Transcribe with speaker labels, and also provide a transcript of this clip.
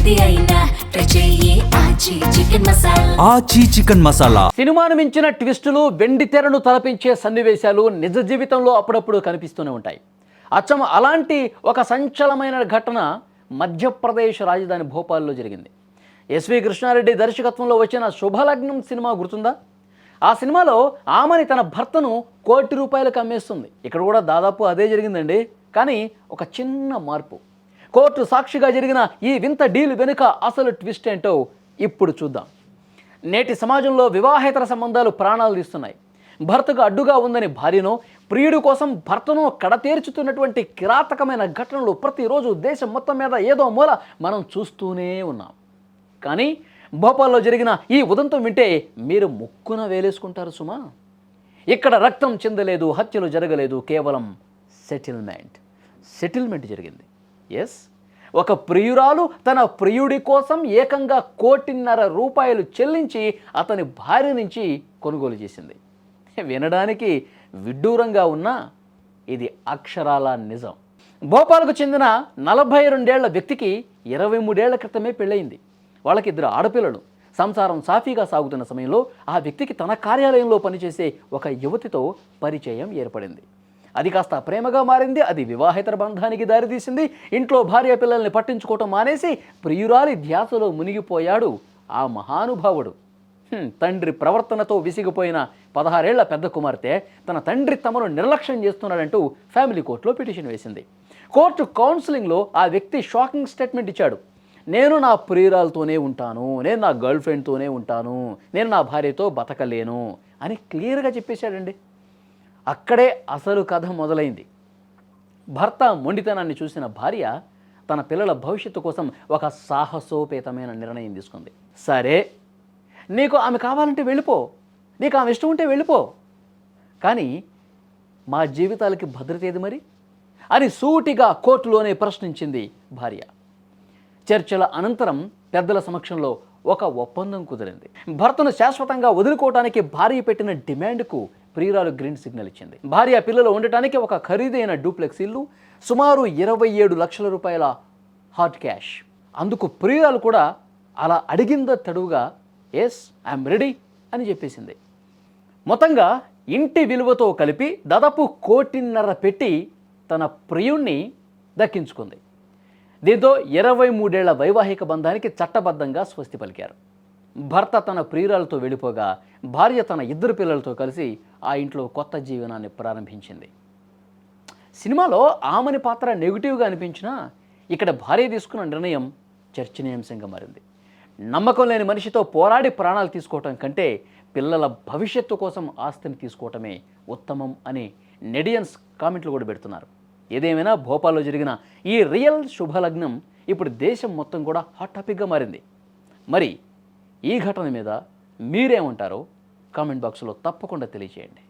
Speaker 1: ఏది అయినా ట్రై చెయ్యి ఆచి చికెన్ మసాలా.
Speaker 2: సినిమాను మించిన ట్విస్టులు, వెండి తెరను తలపించే సన్నివేశాలు నిజ జీవితంలో అప్పుడప్పుడు కనిపిస్తూనే ఉంటాయి. అచ్చం అలాంటి ఒక సంచలనమైన ఘటన మధ్యప్రదేశ్ రాజధాని భోపాల్లో జరిగింది. ఎస్వి కృష్ణారెడ్డి దర్శకత్వంలో వచ్చిన శుభలగ్నం సినిమా గుర్తుందా? ఆ సినిమాలో ఆమెని తన భర్తను ₹1 కోటి అమ్మేస్తుంది. ఇక్కడ కూడా దాదాపు అదే జరిగిందండి. కానీ ఒక చిన్న మార్పు. కోర్టు సాక్షిగా జరిగిన ఈ వింత డీల్ వెనుక అసలు ట్విస్ట్ ఏంటో ఇప్పుడు చూద్దాం. నేటి సమాజంలో వివాహేతర సంబంధాలు ప్రాణాలు తీస్తున్నాయి. భర్తకు అడ్డుగా ఉందని భార్యను, ప్రియుడి కోసం భర్తను కడతేర్చుతున్నటువంటి కిరాతకమైన ఘటనలు ప్రతిరోజు దేశం మొత్తం మీద ఏదో మూల మనం చూస్తూనే ఉన్నాం. కానీ భోపాల్లో జరిగిన ఈ ఉదంతం వింటే మీరు ముక్కున వేలేసుకుంటారు సుమా. ఇక్కడ రక్తం చెందలేదు, హత్యలు జరగలేదు, కేవలం సెటిల్మెంట్ జరిగింది. ఎస్, ఒక ప్రియురాలు తన ప్రియుడి కోసం ఏకంగా ₹1.5 కోటి చెల్లించి అతని భార్య నుంచి కొనుగోలు చేసింది. వినడానికి విడ్డూరంగా ఉన్నా ఇది అక్షరాల నిజం. భోపాల్కు చెందిన 42 ఏళ్ల వ్యక్తికి 23 ఏళ్ల క్రితమే పెళ్ళయింది. వాళ్ళకి 2 ఆడపిల్లలు. సంసారం సాఫీగా సాగుతున్న సమయంలో ఆ వ్యక్తికి తన కార్యాలయంలో పనిచేసే ఒక యువతితో పరిచయం ఏర్పడింది. అది కాస్త ప్రేమగా మారింది. అది వివాహేతర బంధానికి దారితీసింది. ఇంట్లో భార్య పిల్లల్ని పట్టించుకోవటం మానేసి ప్రియురాలి ధ్యాసలో మునిగిపోయాడు ఆ మహానుభావుడు. తండ్రి ప్రవర్తనతో విసిగిపోయిన 16 ఏళ్ల పెద్ద కుమార్తె తన తండ్రి తమను నిర్లక్ష్యం చేస్తున్నాడంటూ ఫ్యామిలీ కోర్టులో పిటిషన్ వేసింది. కోర్టు కౌన్సిలింగ్లో ఆ వ్యక్తి షాకింగ్ స్టేట్మెంట్ ఇచ్చాడు. నేను నా ప్రియురాలతోనే ఉంటాను, నేను నా గర్ల్ ఫ్రెండ్తోనే ఉంటాను, నేను నా భార్యతో బతకలేను అని క్లియర్గా చెప్పేశాడండి. అక్కడే అసలు కథ మొదలైంది. భర్త మొండితనాన్ని చూసిన భార్య తన పిల్లల భవిష్యత్తు కోసం ఒక సాహసోపేతమైన నిర్ణయం తీసుకుంది. సరే, నీకు ఆమె కావాలంటే వెళ్ళిపో, నీకు ఆమె ఇష్టం ఉంటే వెళ్ళిపో, కానీ మా జీవితాలకి భద్రత ఏది మరి అని సూటిగా కోర్టులోనే ప్రశ్నించింది భార్య. చర్చల అనంతరం పెద్దల సమక్షంలో ఒక ఒప్పందం కుదిరింది. భర్తను శాశ్వతంగా వదులుకోవడానికి భార్య పెట్టిన డిమాండ్కు ప్రియురాలు గ్రీన్ సిగ్నల్ ఇచ్చింది. భార్య పిల్లలు ఉండటానికి ఒక ఖరీదైన డూప్లెక్స్ ఇల్లు, సుమారు ₹27 లక్షల హార్డ్ క్యాష్. అందుకు ప్రియురాలు కూడా అలా అడిగిందో తడువుగా ఎస్ ఐఎమ్ రెడీ అని చెప్పేసింది. మొత్తంగా ఇంటి విలువతో కలిపి దాదాపు ₹1.5 కోటి పెట్టి తన ప్రియుణ్ణి దక్కించుకుంది. దీంతో 23 ఏళ్ల వైవాహిక బంధానికి చట్టబద్ధంగా స్వస్తి పలికారు. భర్త తన ప్రియురాలతో వెళ్ళిపోగా భార్య తన 2 పిల్లలతో కలిసి ఆ ఇంట్లో కొత్త జీవనాన్ని ప్రారంభించింది. సినిమాలో ఆమెని పాత్ర నెగిటివ్గా అనిపించినా ఇక్కడ భార్య తీసుకున్న నిర్ణయం చర్చనీయాంశంగా మారింది. నమ్మకం లేని మనిషితో పోరాడి ప్రాణాలు తీసుకోవటం కంటే పిల్లల భవిష్యత్తు కోసం ఆస్తిని తీసుకోవటమే ఉత్తమం అని నెటిజన్స్ కామెంట్లు కూడా పెడుతున్నారు. ఏదేమైనా భోపాల్లో జరిగిన ఈ రియల్ శుభలగ్నం ఇప్పుడు దేశం మొత్తం కూడా హాట్ టాపిక్గా మారింది. మరి ఈ ఘటన మీద మీరేమంటారో కామెంట్ బాక్స్లో తప్పకుండా తెలియజేయండి.